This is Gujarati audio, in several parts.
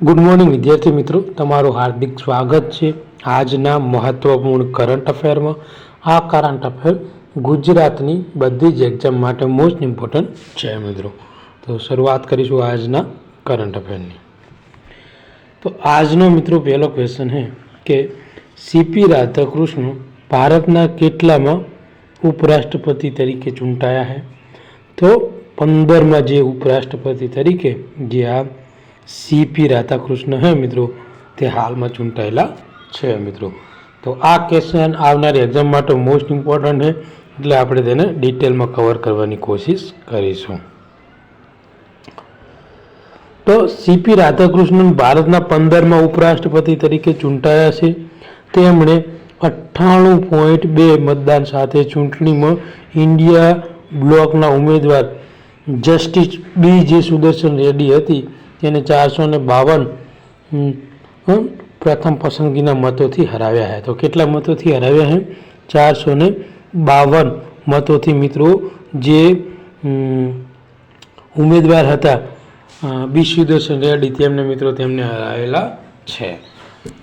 ગુડ મોર્નિંગ વિદ્યાર્થી મિત્રો, તમારું હાર્દિક સ્વાગત છે આજના મહત્વપૂર્ણ કરંટ અફેરમાં. આ કરંટ અફેર ગુજરાતની બધી જ એક્ઝામ માટે મોસ્ટ ઇમ્પોર્ટન્ટ છે મિત્રો. તો શરૂઆત કરીશું આજના કરંટ અફેરની. તો આજનો મિત્રો પહેલો ક્વેશ્ચન છે કે સીપી રાધાકૃષ્ણ ભારતના કેટલામાં ઉપરાષ્ટ્રપતિ તરીકે ચૂંટાયા છે? તો 15માં જે ઉપરાષ્ટ્રપતિ તરીકે જે આ સીપી રાધાકૃષ્ણ હે મિત્રો તે હાલમાં ચૂંટાયેલા છે મિત્રો. તો આ ક્વેશ્ચન આવનારી એક્ઝામ માટે મોસ્ટ ઇમ્પોર્ટન્ટ છે, એટલે આપણે તેને ડિટેલમાં કવર કરવાની કોશિશ કરીશું. તો સીપી રાધાકૃષ્ણન ભારતના 15માં ઉપરાષ્ટ્રપતિ તરીકે ચૂંટાયા છે. તેમણે 98.2 મતદાન સાથે ચૂંટણીમાં ઇન્ડિયા બ્લોકના ઉમેદવાર જસ્ટિસ બી જે સુદર્શન રેડ્ડી હતી તેને 452 પ્રથમ પસંદગીના મતોથી હરાવ્યા છે. તો કેટલા મતોથી હરાવ્યા છે? 452 મતોથી મિત્રો જે ઉમેદવાર હતા બી સુદર્શન રેડ્ડી તેમને મિત્રો તેમને હરાવેલા છે.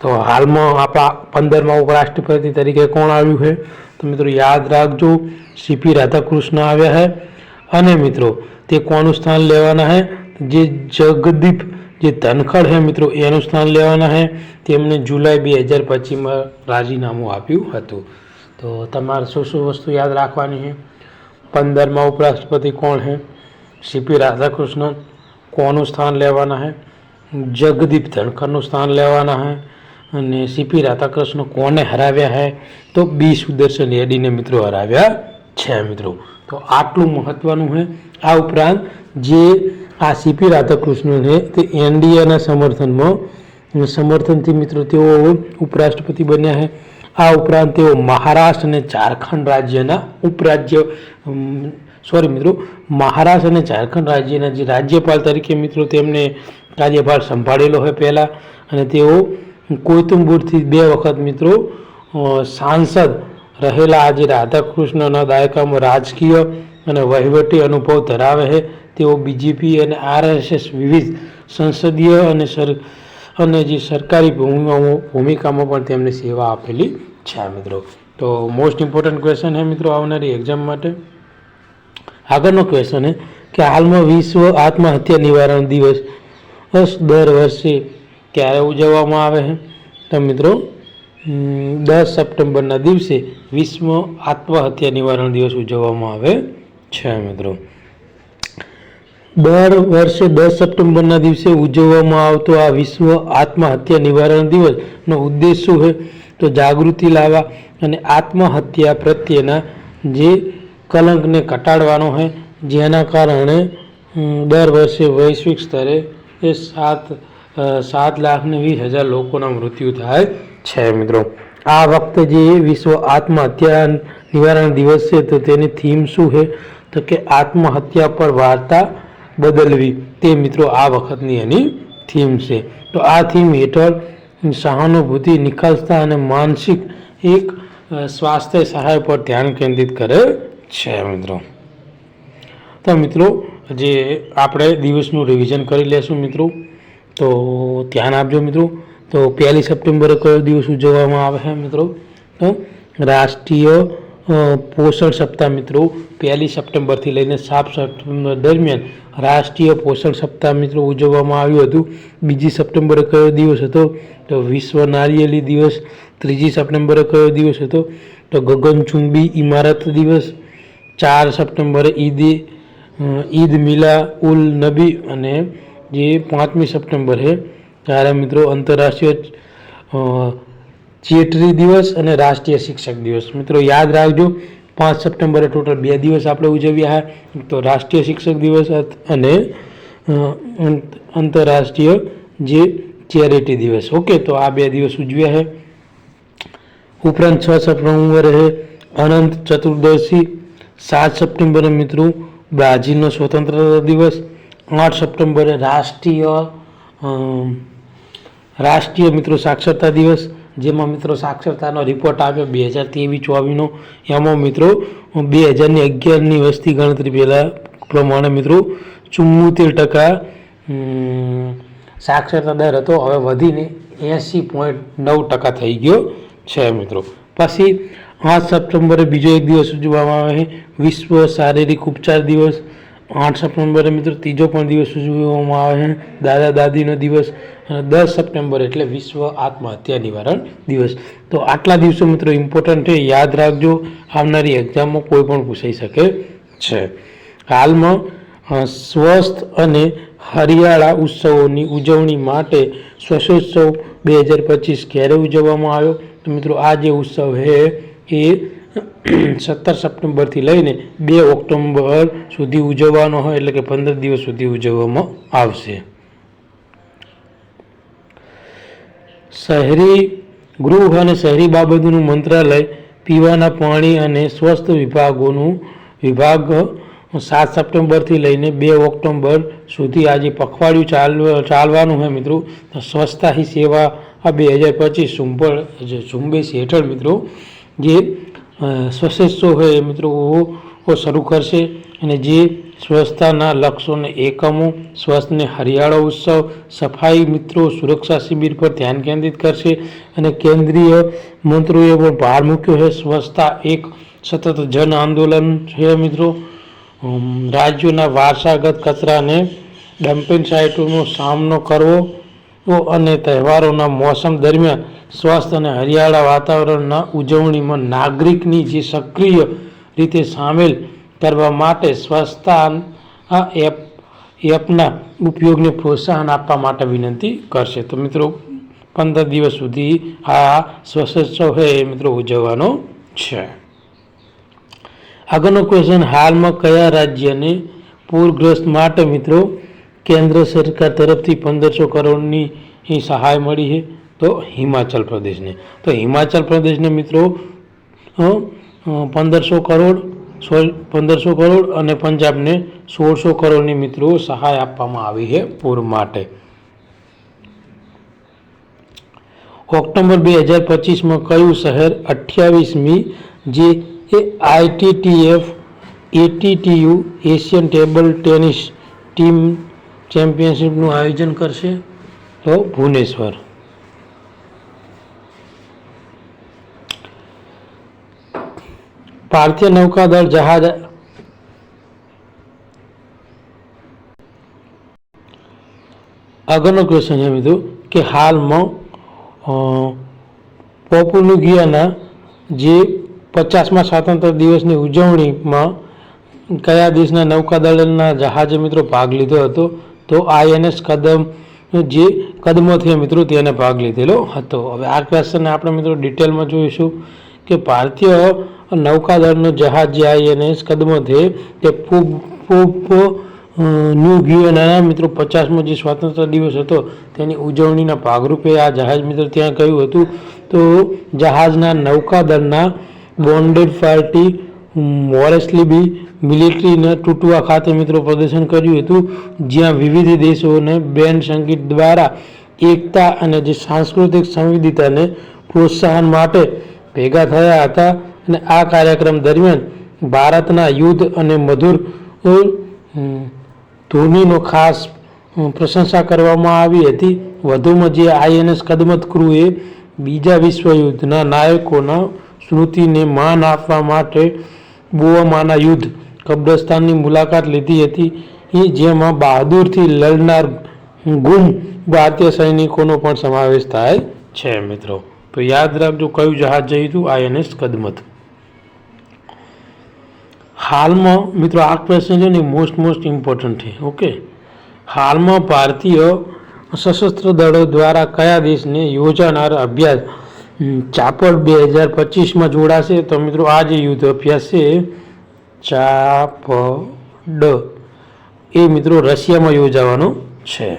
તો હાલમાં આપણા 15માં ઉપરાષ્ટ્રપતિ તરીકે કોણ આવ્યું છે? તો મિત્રો યાદ રાખજો, સીપી રાધાકૃષ્ણ આવ્યા છે. અને મિત્રો તે કોનું સ્થાન લેવાના છે? જે જગદીપ જે ધનખડ છે મિત્રો એનું સ્થાન લેવાના છે. તેમણે જુલાઈ 2025માં રાજીનામું આપ્યું હતું. તો તમારે શું શું વસ્તુ યાદ રાખવાની છે? 15માં ઉપરાષ્ટ્રપતિ કોણ છે? સીપી રાધાકૃષ્ણન. કોનું સ્થાન લેવાના છે? જગદીપ ધનખડનું સ્થાન લેવાના છે. અને સીપી રાધાકૃષ્ણ કોને હરાવ્યા છે? તો બી સુદર્શન રેડ્ડીને મિત્રો હરાવ્યા છે મિત્રો. તો આટલું મહત્વનું છે. આ ઉપરાંત જે આ સીપી રાધાકૃષ્ણન છે તે એનડીએના સમર્થનથી મિત્રો તેઓ ઉપરાષ્ટ્રપતિ બન્યા છે. આ ઉપરાંત તેઓ મહારાષ્ટ્ર અને ઝારખંડ રાજ્યના મહારાષ્ટ્ર અને ઝારખંડ રાજ્યના જે રાજ્યપાલ તરીકે મિત્રો તેમને કાર્યભાર સંભાળેલો હોય પહેલાં. અને તેઓ કોઈમ્બતુરથી 2 વખત મિત્રો સાંસદ રહેલા. આજે રાધાકૃષ્ણના દાયકામાં રાજકીય અને વહીવટી અનુભવ ધરાવે છે. તેઓ બીજેપી અને આરએસએસ વિવિધ સંસદીય અને જે સરકારી ભૂમિકામાં પણ તેમને સેવા આપેલી છે મિત્રો. તો મોસ્ટ ઇમ્પોર્ટન્ટ ક્વેશ્ચન છે મિત્રો આવનારી એક્ઝામ માટે. આગળનો ક્વેશ્ચન છે કે હાલમાં વિશ્વ આત્મહત્યા નિવારણ દિવસ દર વર્ષે ક્યારે ઉજવવામાં આવે છે? તો મિત્રો 10 સપ્ટેમ્બરના દિવસે વિશ્વ આત્મહત્યા નિવારણ દિવસ ઉજવવામાં આવે છે મિત્રો. દર વર્ષે 10 સપ્ટેમ્બરના દિવસે ઉજવવામાં આવતો આ વિશ્વ આત્મહત્યા નિવારણ દિવસનો ઉદ્દેશ શું છે? તો જાગૃતિ લાવવા અને આત્મહત્યા પ્રત્યેના જે કલંકને ઘટાડવાનો છે, જેના કારણે દર વર્ષે વૈશ્વિક સ્તરે 7,20,000 લોકોના મૃત્યુ થાય છે મિત્રો. આ વખતે જે વિશ્વ આત્મહત્યા નિવારણ દિવસ છે તો તેની થીમ શું છે? તો કે આત્મહત્યા પર વાર્તા બદલવી, તે મિત્રો આ વખતની એની થીમ છે. તો આ થીમ હેઠળ સહાનુભૂતિ, નિખાલસતા અને માનસિક એક સ્વાસ્થ્ય સહાય પર ધ્યાન કેન્દ્રિત કરે છે મિત્રો. તો મિત્રો જે આપણે દિવસનું રિવિઝન કરી લેશું મિત્રો, તો ધ્યાન આપજો મિત્રો. તો 1 સપ્ટેમ્બરે કયો દિવસ ઉજવવામાં આવે છે મિત્રો? તો રાષ્ટ્રીય પોષણ સપ્તાહ મિત્રો 1 સપ્ટેમ્બરથી લઈને 7 સપ્ટેમ્બર દરમિયાન રાષ્ટ્રીય પોષણ સપ્તાહ મિત્રો ઉજવવામાં આવ્યું હતું. 2 સપ્ટેમ્બરે કયો દિવસ હતો? તો વિશ્વ નારિયેળી દિવસ. 3 સપ્ટેમ્બરે કયો દિવસ હતો? તો ગગનચુંબી ઇમારત દિવસ. 4 સપ્ટેમ્બરે ઈદ મિલા ઉલ નબી. અને જે 5મી સપ્ટેમ્બર છે ત્યારે મિત્રો આંતરરાષ્ટ્રીય ચેટરી દિવસ અને રાષ્ટ્રીય શિક્ષક દિવસ. મિત્રો યાદ રાખજો, 5 સપ્ટેમ્બરે ટોટલ 2 દિવસ આપણે ઉજવ્યા છે. તો રાષ્ટ્રીય શિક્ષક દિવસ અને આંતરરાષ્ટ્રીય જે ચેરિટી દિવસ. ઓકે, તો આ 2 દિવસ ઉજવ્યા છે. ઉપરાંત 6 સપ્ટેમ્બરે છે અનંત ચતુર્દશી. 7 સપ્ટેમ્બરે મિત્રો બ્રાઝિલનો સ્વતંત્રતા દિવસ. 8 સપ્ટેમ્બરે રાષ્ટ્રીય મિત્રો સાક્ષરતા દિવસ, જેમાં મિત્રો સાક્ષરતાનો રિપોર્ટ આવ્યો 2023-24નો. એમાં મિત્રો 2011ની વસ્તી ગણતરી પહેલાં પ્રમાણે મિત્રો 74% સાક્ષરતા દર હતો હવે વધીને 80.9% થઈ ગયો છે મિત્રો. પછી 8 સપ્ટેમ્બરે બીજો એક દિવસ ઉજવવામાં આવે છે વિશ્વ શારીરિક ઉપચાર દિવસ. 8 સપ્ટેમ્બરે મિત્રો ત્રીજો પણ દિવસ ઉજવવામાં આવે છે દાદા દાદીનો દિવસ. અને 10 સપ્ટેમ્બર એટલે વિશ્વ આત્મહત્યા નિવારણ દિવસ. તો આટલા દિવસો મિત્રો ઇમ્પોર્ટન્ટ છે, યાદ રાખજો, આવનારી એક્ઝામમાં કોઈ પણ પૂછાઈ શકે છે. હાલમાં સ્વસ્થ અને હરિયાળા ઉત્સવોની ઉજવણી માટે સ્વચ્છોત્સવ 2025 ક્યારે ઉજવવામાં આવ્યો? તો મિત્રો આ જે ઉત્સવ છે એ 17 સપ્ટેમ્બરથી લઈને 2 ઓક્ટોબર સુધી ઉજવવાનો હોય, એટલે કે 15 દિવસ સુધી ઉજવવામાં આવશે. શહેરી ગૃહ અને શહેરી બાબતોનું મંત્રાલય પીવાના પાણી અને સ્વસ્થ વિભાગ 7 સપ્ટેમ્બરથી લઈને 2 ઓક્ટોબર સુધી આજે પખવાડિયું ચાલવાનું હોય મિત્રો. તો સ્વચ્છતા હી સેવા 2025 ઝુંબેશ હેઠળ મિત્રો જે સ્વચ્છોત્સવ હોય મિત્રો શરૂ કરશે. અને જે સ્વચ્છતાના લક્ષ્યોને એકમો, સ્વચ્છને હરિયાળો ઉત્સવ, સફાઈ મિત્રો સુરક્ષા શિબિર પર ધ્યાન કેન્દ્રિત કરશે. અને કેન્દ્રીય મંત્રીઓએ પણ ભાર મૂક્યો છે સ્વચ્છતા એક સતત જન આંદોલન છે મિત્રો. રાજ્યોના વારસાગત કચરાને ડમ્પિંગ સાઇટોનો સામનો કરવો અને તહેવારોના મોસમ દરમિયાન સ્વસ્થ અને હરિયાળા વાતાવરણના ઉજવણીમાં નાગરિકની જે સક્રિય રીતે સામેલ કરવા માટે સ્વચ્છતા એપના ઉપયોગને પ્રોત્સાહન આપવા માટે વિનંતી કરશે. તો મિત્રો 15 દિવસ સુધી આ સ્વચ્છોત્સવ છે એ મિત્રો ઉજવવાનો છે. આગળનો ક્વેશ્ચન, હાલમાં કયા રાજ્યને પૂરગ્રસ્ત માટે મિત્રો કેન્દ્ર સરકાર તરફથી 1500 કરોડની સહાય મળી છે? તો હિમાચલ પ્રદેશને. તો હિમાચલ પ્રદેશને મિત્રો 1500 કરોડ અને પંજાબને 1600 કરોડની મિત્રો સહાય આપવામાં આવી છે પૂર માટે. ઓક્ટોબર 2025માં કયું શહેર 28મી જે ITTF ATTU Asian table tennis team ચેમ્પિયનશિપનું આયોજન કરશે? તો ભુવનેશ્વર. ભારતીય નૌકાદળ જહાજ આગળનો ક્વેશ્ચન છે મિત્રો કે હાલમાં પોપુલુગિયાના જે 50મા સ્વાતંત્ર્ય દિવસની ઉજવણીમાં કયા દેશના નૌકાદળના જહાજે મિત્રો ભાગ લીધો હતો? તો INS કદમથી મિત્રો તેને ભાગ લીધેલો હતો. હવે આ ક્વેશ્ચનને આપણે મિત્રો ડિટેલમાં જોઈશું કે ભારતીય નૌકાદળનો જહાજ જે INS કદમથી તે ન્યૂ ગિયાના મિત્રો 50મો જે સ્વાતંત્ર્ય દિવસ હતો તેની ઉજવણીના ભાગરૂપે આ જહાજ મિત્રો ત્યાં ગયું હતું. તો જહાજના નૌકાદળના બોન્ડેડ પાર્ટી મોરેસ્લીબી મિલિટરીના ટુટુઆ ખાતે મિત્રો પ્રદર્શન કર્યું હતું, જ્યાં વિવિધ દેશોને બેન્ડ સંગીત દ્વારા એકતા અને જે સાંસ્કૃતિક સંવિધિતાને પ્રોત્સાહન માટે ભેગા થયા હતા. અને આ કાર્યક્રમ દરમિયાન ભારતના યુદ્ધ અને મધુર ધોનીનો ખાસ પ્રશંસા કરવામાં આવી હતી. વધુમાં જે INS કદમત ક્રૂએ બીજા વિશ્વયુદ્ધના નાયકોના સ્મૃતિને માન આપવા માટે બોમાના યુદ્ધ કબ્રસ્તાનની મુલાકાત લીધી હતી, જેમાં બહાદુરથી લડનાર ગુમ ભારતીય સૈનિકોનો પણ સમાવેશ થાય છે મિત્રો. તો યાદ રાખજો કયું જહાજ જયું હતું? INS કદમત. હાલમાં મિત્રો આ ક્વેશ્ચન છે ને મોસ્ટ ઇમ્પોર્ટન્ટ છે. ઓકે, હાલમાં ભારતીય સશસ્ત્ર દળો દ્વારા કયા દેશને યોજાનાર અભ્યાસ ચાપડ 2025માં જોડાશે? તો મિત્રો આ જે યુદ્ધ અભ્યાસ છે ચાપડ એ મિત્રો રશિયામાં યોજાવાનો છે.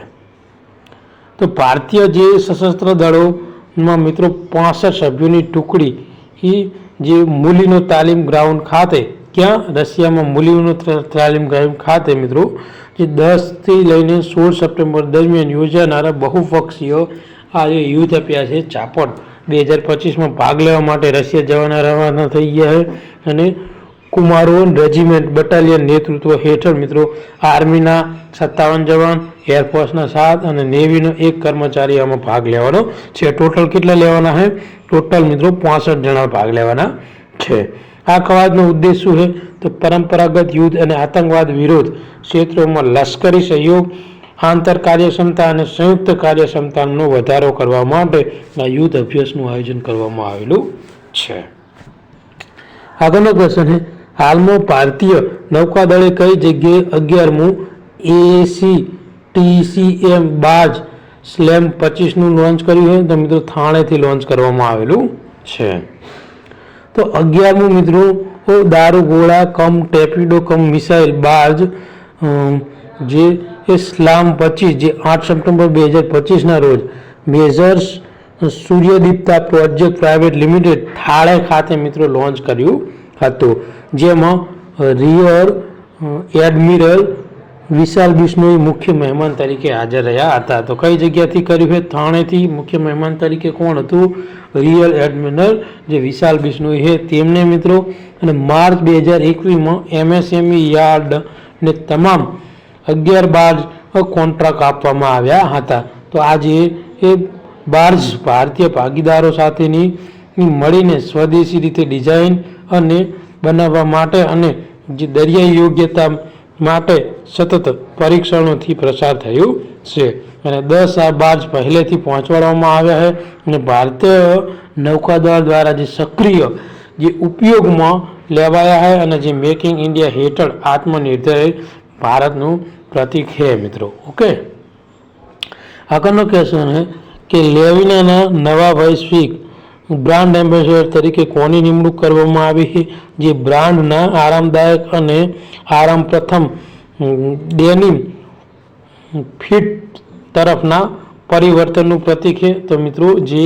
તો ભારતીય જે સશસ્ત્ર દળોમાં મિત્રો 65 સભ્યોની ટુકડી જે મુલીનો તાલીમ ગ્રાઉન્ડ ખાતે, ક્યાં? રશિયામાં મુલીનો તાલીમ ગ્રાઉન્ડ ખાતે મિત્રો જે 10થી લઈને 16 સપ્ટેમ્બર દરમિયાન યોજાનારા બહુપક્ષીય આ જે યુદ્ધ અભ્યાસ છે ચાપડ 2025માં ભાગ લેવા માટે રશિયા જવાના રવાના થઈ ગયા છે. અને કુમારોન રેજિમેન્ટ બટાલિયન નેતૃત્વ હેઠળ મિત્રો આર્મીના 57 જવાન, એરફોર્સના 7 અને નેવીનો 1 કર્મચારી આમાં ભાગ લેવાનો છે. ટોટલ કેટલા લેવાના છે? ટોટલ મિત્રો 65 જણા ભાગ લેવાના છે. આ કવાયતનો ઉદ્દેશ શું છે? તો પરંપરાગત યુદ્ધ અને આતંકવાદ વિરોધ ક્ષેત્રોમાં લશ્કરી સહયોગ, આંતર કાર્યક્ષમતા અને સંયુક્ત કાર્યક્ષમતાનો વધારો કરવા માટે આ યુદ્ધ અભ્યાસનું આયોજન કરવામાં આવેલું છે. આગળનો પ્રશ્ન છે, હાલમાં ભારતીય નૌકાદળે કઈ જગ્યાએ 11મું ACTCM બાર્જ સ્લેમ 25નું લોન્ચ કર્યું છે? તો મિત્રો થાણેથી લોન્ચ કરવામાં આવેલું છે. તો 11મું મિત્રો દારૂગોળા કમ ટેપિડો કમ મિસાઇલ બાર્જ જે સ્લામ 25 જે 8 સપ્ટેમ્બર 2025ના રોજ મેજર્સ સૂર્યદીપ્તા પ્રોજેક્ટ પ્રાઇવેટ લિમિટેડ થાળે ખાતે મિત્રો લોન્ચ કર્યું હતું, જેમાં રિયર એડમિરલ વિશાલ બિશ્નોઈ મુખ્ય મહેમાન તરીકે હાજર રહ્યા હતા. તો કઈ જગ્યાથી કર્યું છે? થાણેથી. મુખ્ય મહેમાન તરીકે કોણ હતું? રિયર એડમિરલ જે વિશાલ બિશ્નોઈ છે તેમને મિત્રો. અને માર્ચ 2021માં MSME યાર્ડ ને તમામ 11 બાર્જ કોન્ટ્રાક્ટ આપવામાં આવ્યા હતા. તો આજે એ બાર્જ ભારતીય ભાગીદારો સાથેની મળીને સ્વદેશી રીતે ડિઝાઇન અને બનાવવા માટે અને જે દરિયાઈ યોગ્યતા માટે સતત પરીક્ષણોથી પ્રસાર થયું છે. અને 10 આ બાર્જ પહેલેથી પહોંચાડવામાં આવ્યા છે અને ભારતીય નૌકાદળ દ્વારા જે સક્રિય જે ઉપયોગમાં લેવાયા છે અને જે મેકિંગ ઇન્ડિયા હેઠળ આત્મનિર્ભર ભારતનું પ્રતીક છે મિત્રો. ઓકે, આગળનો ક્વેશ્ચન છે કે લેવિનાના નવા વૈશ્વિક બ્રાન્ડ એમ્બેસેડર તરીકે કોની નિમણૂક કરવામાં આવી છે? જે બ્રાન્ડના આરામદાયક અને આરામ પ્રથમ ડેનિમ ફિટ તરફના પરિવર્તનનું પ્રતીક છે. તો મિત્રો જે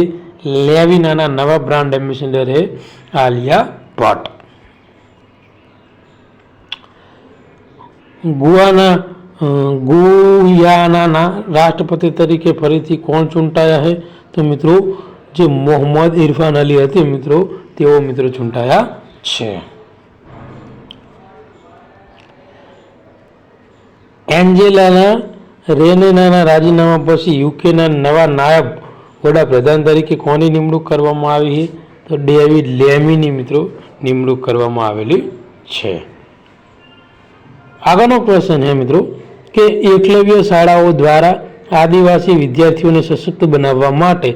લેવિનાના નવા બ્રાન્ડ એમ્બેસેડર છે આલિયા ભટ્ટ. ગુયાનાના રાષ્ટ્રપતિ તરીકે ફરીથી કોણ ચૂંટાયા છે? તો મિત્રો જે મોહમ્મદ ઇરફાન અલી હતી મિત્રો તેઓ મિત્રો ચૂંટાયા છે. એન્જેલા રેનેનાના રાજીનામા પછી યુકેના નવા નાયબ વડાપ્રધાન તરીકે કોની નિમણૂક કરવામાં આવી છે? તો ડેવિડ લેમીની મિત્રો નિમણૂક કરવામાં આવેલી છે. આગળનો પ્રશ્ન છે મિત્રો કે એકલવ્ય શાળાઓ દ્વારા આદિવાસી વિદ્યાર્થીઓને સશક્ત બનાવવા માટે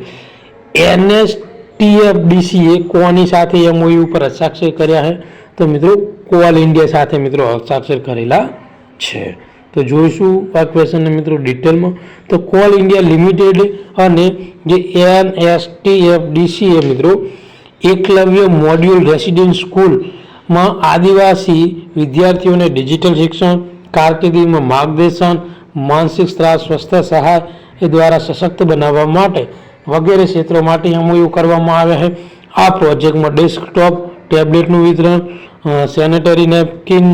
NSTFDCએ કોની સાથે MOU ઉપર હસ્તાક્ષર કર્યા છે? તો મિત્રો કોલ ઇન્ડિયા સાથે મિત્રો હસ્તાક્ષર કરેલા છે. તો જોઈશું આ ક્વેશ્ચનને મિત્રો ડિટેલમાં. તો કોલ ઇન્ડિયા લિમિટેડ અને જે NSTFDCએ મિત્રો એકલવ્ય મોડ્યુલ રેસિડેન્સ સ્કૂલમાં આદિવાસી વિદ્યાર્થીઓને ડિજિટલ શિક્ષણ, કારકિર્દીમાં માર્ગદર્શન, માનસિક ત્રાસ સ્વસ્થતા સહાય એ દ્વારા સશક્ત બનાવવા માટે વગેરે ક્ષેત્રો માટે MOU કરવામાં આવ્યા છે. આ પ્રોજેક્ટમાં ડેસ્કટોપ ટેબ્લેટનું વિતરણ, સેનેટરી નેપકિન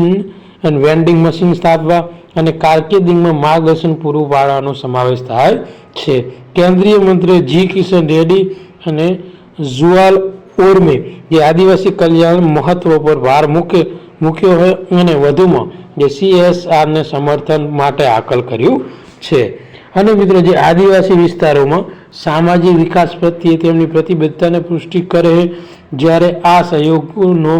અને વેન્ડિંગ મશીન સ્થાપવા અને કારકિર્દીમાં માર્ગદર્શન પૂરું પાડવાનો સમાવેશ થાય છે. કેન્દ્રીય મંત્રી જી કિશન રેડ્ડી અને ઝુઆલ ઓર્મે જે આદિવાસી કલ્યાણ મહત્વ પર ભાર મૂક્યો હોય અને વધુમાં જે CSRને સમર્થન માટે હાકલ કર્યું છે. અને મિત્રો જે આદિવાસી વિસ્તારોમાં સામાજિક વિકાસ પ્રત્યે તેમની પ્રતિબદ્ધતાને પુષ્ટિ કરે છે, જ્યારે આ સહયોગનો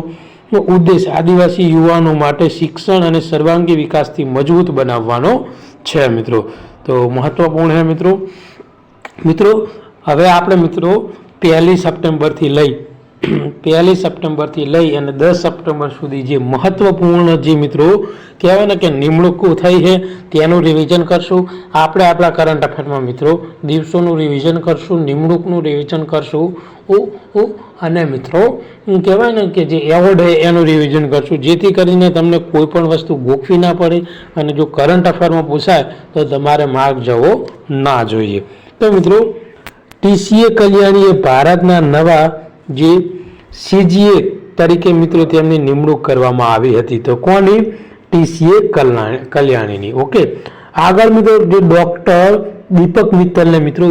ઉદ્દેશ આદિવાસી યુવાનો માટે શિક્ષણ અને સર્વાંગી વિકાસથી મજબૂત બનાવવાનો છે મિત્રો. તો મહત્વપૂર્ણ છે મિત્રો. હવે આપણે મિત્રો 1 સપ્ટેમ્બરથી લઈ અને 10 સપ્ટેમ્બર સુધી જે મહત્વપૂર્ણ જે મિત્રો કહેવાય ને કે નિમણૂકો થઈ છે તેનું રિવિઝન કરશું. આપણે આપણા કરંટ અફેરમાં મિત્રો દિવસોનું રિવિઝન કરશું, નિમણૂકનું રિવિઝન કરશું અને મિત્રો કહેવાય ને કે જે એવોર્ડ છે એનું રિવિઝન કરશું, જેથી કરીને તમને કોઈ પણ વસ્તુ ગોખવી ના પડે અને જો કરંટ અફેરમાં પૂછાય તો તમારે માર્ક જવો ના જોઈએ. તો મિત્રો TCA કલ્યાણી એ ભારતના નવા જે CGA તરીકે મિત્રો તેમની નિમણૂક કરવામાં આવી હતી. તો કોની? TCA કલ્યાણીની. ઓકે, આગળ મિત્રો જે ડોક્ટર દીપક મિત્તલને મિત્રો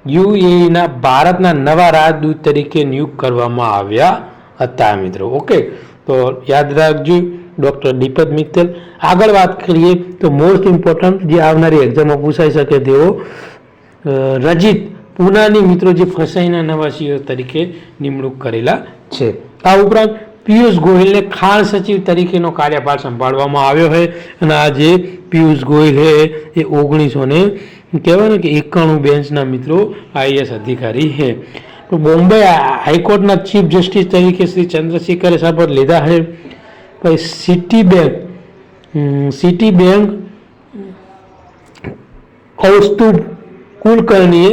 યુએઈના ભારતના નવા રાજદૂત તરીકે નિયુક્ત કરવામાં આવ્યા હતા મિત્રો. ઓકે, તો તો યાદ રાખજો ડૉક્ટર દીપક મિત્તલ. આગળ વાત કરીએ તો મોસ્ટ ઇમ્પોર્ટન્ટ જે આવનારી એક્ઝામમાં પૂછાઈ શકે તેવો રજિત પૂનાની મિત્રો જે ફસાઈના નવા સીઓ તરીકે નિમણૂક કરેલા છે. આ ઉપરાંત પિયુષ ગોયલને ખાણ સચિવ તરીકેનો કાર્યભાર સંભાળવામાં આવ્યો છે અને આ જે પિયુષ ગોયલ છે એ 1991 કહેવાય ને કે 91 બેન્ચના મિત્રો આઈએએસ અધિકારી છે. તો બોમ્બે હાઈકોર્ટના ચીફ જસ્ટિસ તરીકે શ્રી ચંદ્રશેખરે શપથ લીધા છે. પછી સિટી બેંક કૌસ્તુભ કુલકર્ણીએ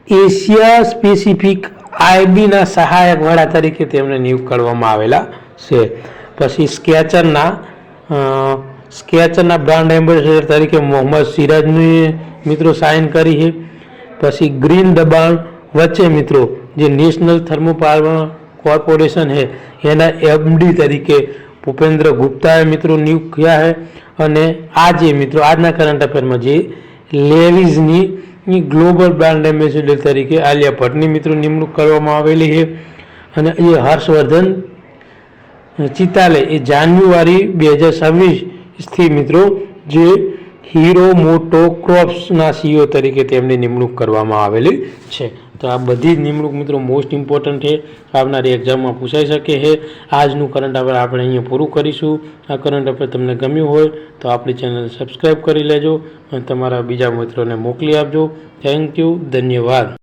એશિયા સ્પેસિફિક આઈબીના સહાયક વડા તરીકે તેમને નિયુક્ત કરવામાં આવેલા છે. પછી સ્કેચરના બ્રાન્ડ એમ્બેસેડર તરીકે મોહમ્મદ સિરાજની મિત્રો સાઇન કરી છે. પછી ગ્રીન દબાણ વચ્ચે મિત્રો જે નેશનલ થર્મોપાવર કોર્પોરેશન છે એના એમડી તરીકે ભૂપેન્દ્ર ગુપ્તાએ મિત્રો નિયુક્ત થયા છે. અને આજે મિત્રો આજના કરંટ અફેરમાં જે લેવિઝની ગ્લોબલ બ્રાન્ડ એમ્બેસેડર તરીકે આલિયા ભટ્ટની મિત્રો નિમણૂક કરવામાં આવેલી છે. અને એ હર્ષવર્ધન ચિતાલે એ જાન્યુઆરી 2026થી મિત્રો જે હીરો મોટો ક્રોપ્સના સીઓ તરીકે તેમની નિમણૂક કરવામાં આવેલી છે. તો આ બધી જ નિમણૂક મિત્રો મોસ્ટ ઇમ્પોર્ટન્ટ છે, આવનારી એક્ઝામમાં પૂછાઈ શકે છે. આજનું કરંટ અફેર આપણે અહીંયા પૂરું કરીશું. આ કરંટ અફેર તમને ગમ્યું હોય તો આપણી ચેનલ સબસ્ક્રાઈબ કરી લેજો અને તમારા બીજા મિત્રોને મોકલી આપજો. થેન્ક યુ, ધન્યવાદ.